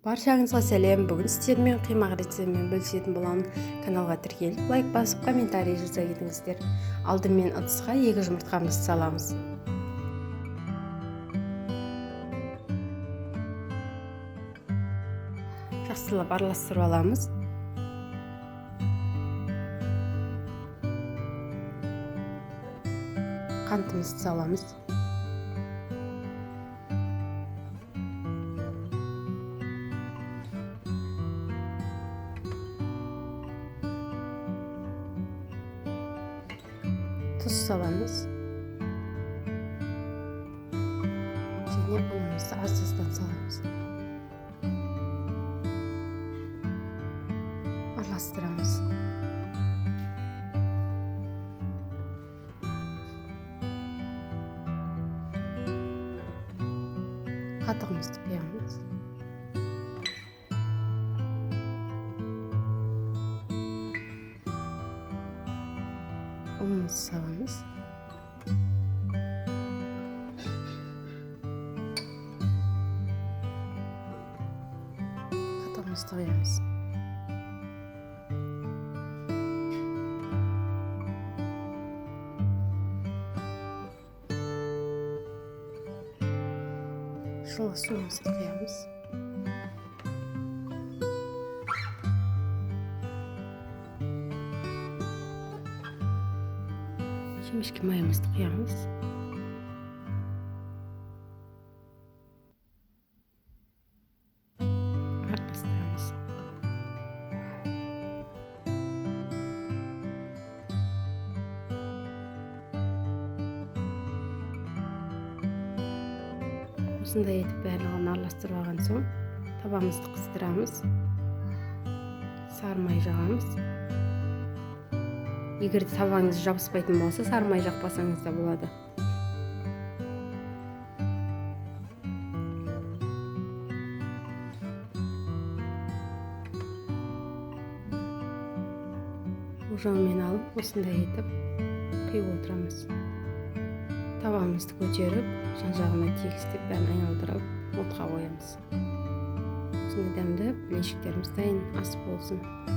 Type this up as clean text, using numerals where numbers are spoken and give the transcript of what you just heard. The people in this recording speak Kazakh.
Баршаңызға сәлем. Бүгін сіздермен қимақ рецептімен бөлісетін боламын. Каналға тіркеліп, лайк басып, комментарий жаза кетіңіздер. Алдымен ыдысқа 2 жұмыртқамызды саламыз. Жақсылап араластырып аламыз. Қантымызды саламыз. Тұз саламыз. Және ұнымызды аз-аздан саламыз. Араластырамыз. Қатығымызды құямыз. Ұнымызды саламыз. Қатығымызды құямыз. Жылы суымызды құямыз. Жемішке майымызды құямыз. Араластырамыз. Осындай етіп барлығын араластырып алған соң табамызды қыздырамыз. Сары май жағамыз. Егер табаңыз жабыспайтын болса, сары май жақпасаңыз да болады. Ожаумен алып, осындай етіп құйып отырамыз. Табамызды көтеріп, жан-жағына тегістеп, бәрін айналдырып, отқа қоямыз. Осындай дәмді пленшіктеріміз дайын, ас болсын.